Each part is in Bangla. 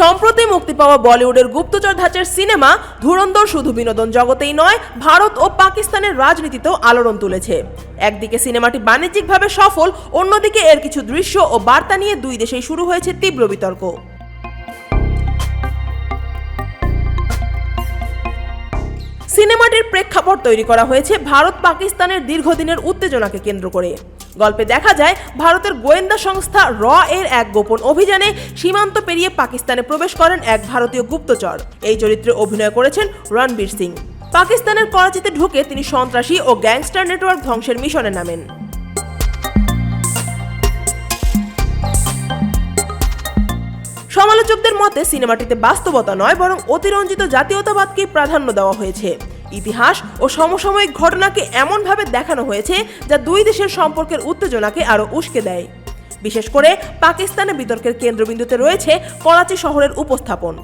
সম্প্রতি মুক্তি পাওয়া বলিউডের গুপ্তচর ধাঁচের সিনেমা ধুরন্ধর শুধু বিনোদন জগতেই নয়, ভারত ও পাকিস্তানের রাজনীতিতেও আলোড়ন তুলেছে। একদিকে সিনেমাটি বাণিজ্যিকভাবে সফল, অন্যদিকে এর কিছু দৃশ্য ও বার্তা নিয়ে দুই দেশেই শুরু হয়েছে তীব্র বিতর্ক। সিনেমাটির প্রেক্ষাপট তৈরি করা হয়েছে ভারত পাকিস্তানের দীর্ঘদিনের উত্তেজনাকে কেন্দ্র করে। গল্পে দেখা যায় ভারতের গোয়েন্দা সংস্থা এর এক গোপন অভিযানে সীমান্ত পেরিয়ে পাকিস্তানে প্রবেশ করেন এক ভারতীয় গুপ্তচর। এই চরিত্রে অভিনয় করেছেন রণবীর সিং। পাকিস্তানের করাচিতে ঢুকে তিনি সন্ত্রাসী ও গ্যাংস্টার নেটওয়ার্ক ধ্বংসের মিশনে নামেন। সমালোচকদের মতে সিনেমাটিতে বাস্তবতা নয়, বরং অতিরঞ্জিত জাতীয়তাবাদকে প্রাধান্য দেওয়া হয়েছে। ইতিহাস ও সমসাময়িক ঘটনাকে এমনভাবে দেখানো হয়েছে যা দুই দেশের সম্পর্কের উত্তেজনাকে আরও উস্কে দেয়। বিশেষ করে পাকিস্তানে বিতর্কের কেন্দ্রবিন্দুতে রয়েছে করাচি শহরের উপস্থাপন।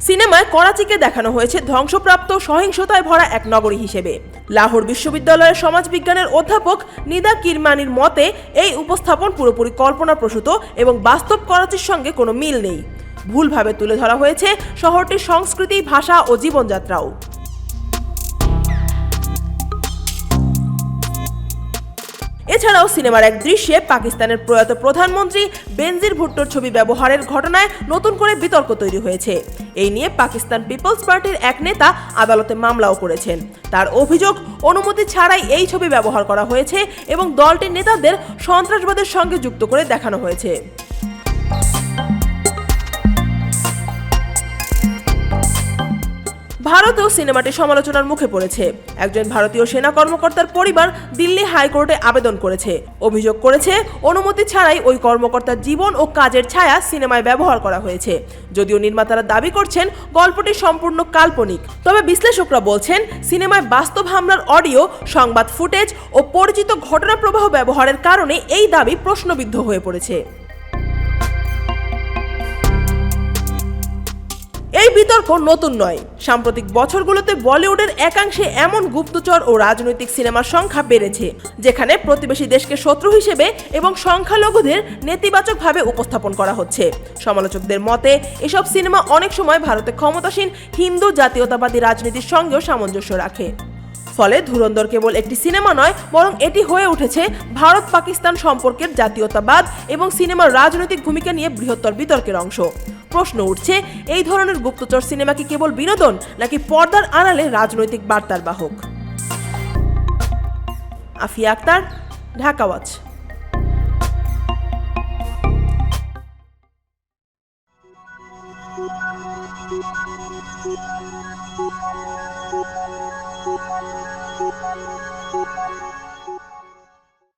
সিনেমায় করাচিকে দেখানো হয়েছে ধ্বংসপ্রাপ্ত, সহিংসতায় ভরা এক নগরী হিসেবে। লাহোর বিশ্ববিদ্যালয়ের সমাজবিজ্ঞানের অধ্যাপক নিদা কিরমানির মতে এই উপস্থাপন পুরোপুরি কল্পনাপ্রসূত এবং বাস্তব করাচির সঙ্গে কোনো মিল নেই। ভুলভাবে তুলে ধরা হয়েছে শহরটির সংস্কৃতি, ভাষা ও জীবনযাত্রাও। এছাড়াও সিনেমার এক দৃশ্যে পাকিস্তানের প্রয়াত প্রধানমন্ত্রী বেনজির ভুট্টোর ছবি ব্যবহারের ঘটনায় নতুন করে বিতর্ক তৈরি হয়েছে। এই নিয়ে পাকিস্তান পিপলস পার্টির এক নেতা আদালতে মামলাও করেছেন। তার অভিযোগ, অনুমতি ছাড়াই এই ছবি ব্যবহার করা হয়েছে এবং দলটির নেতাদের সন্ত্রাসবাদের সঙ্গে যুক্ত করে দেখানো হয়েছে। ভারতেও সিনেমাটি সমালোচনার মুখে পড়েছে। একজন ভারতীয় সেনা কর্মকর্তার পরিবার দিল্লি হাইকোর্টে আবেদন করেছে। অভিযোগ করেছে অনুমতি ছাড়াই ওই কর্মকর্তার জীবন ও কাজের ছায়া সিনেমায় ব্যবহার করা হয়েছে। যদিও নির্মাতারা দাবি করছেন গল্পটি সম্পূর্ণ কাল্পনিক, তবে বিশ্লেষকরা বলছেন সিনেমায় বাস্তব হামলার অডিও, সংবাদ ফুটেজ ও পরিচিত ঘটনা প্রবাহ ব্যবহারের কারণে এই দাবি প্রশ্নবিদ্ধ হয়ে পড়েছে। এই বিতর্ক নতুন নয়। সাম্প্রতিক বছরগুলোতে বলিউডের একাংশে এমন গুপ্তচর ও রাজনৈতিক সিনেমার সংখ্যা বেড়েছে, যেখানে প্রতিবেশী দেশকে শত্রু হিসেবে এবং সংখ্যালঘুদের নেতিবাচকভাবে উপস্থাপন করা হচ্ছে। সমালোচকদের মতে এসব সিনেমা অনেক সময় ভারতে ক্ষমতাসীন হিন্দু জাতীয়তাবাদী রাজনীতির সঙ্গেও সামঞ্জস্য রাখে। ফলে ধুরন্ধর কেবল একটি সিনেমা নয়, বরং এটি হয়ে উঠেছে ভারত পাকিস্তান সম্পর্কের জাতীয়তাবাদ এবং সিনেমার রাজনৈতিক ভূমিকা নিয়ে বৃহত্তর বিতর্কের অংশ। প্রশ্ন উঠছে, এই ধরনের গুপ্তচর সিনেমা কি কেবল বিনোদন, নাকি পর্দার আড়ালে রাজনৈতিক বার্তার বাহক? আফিয়া আক্তার, ঢাকা ওয়াচ।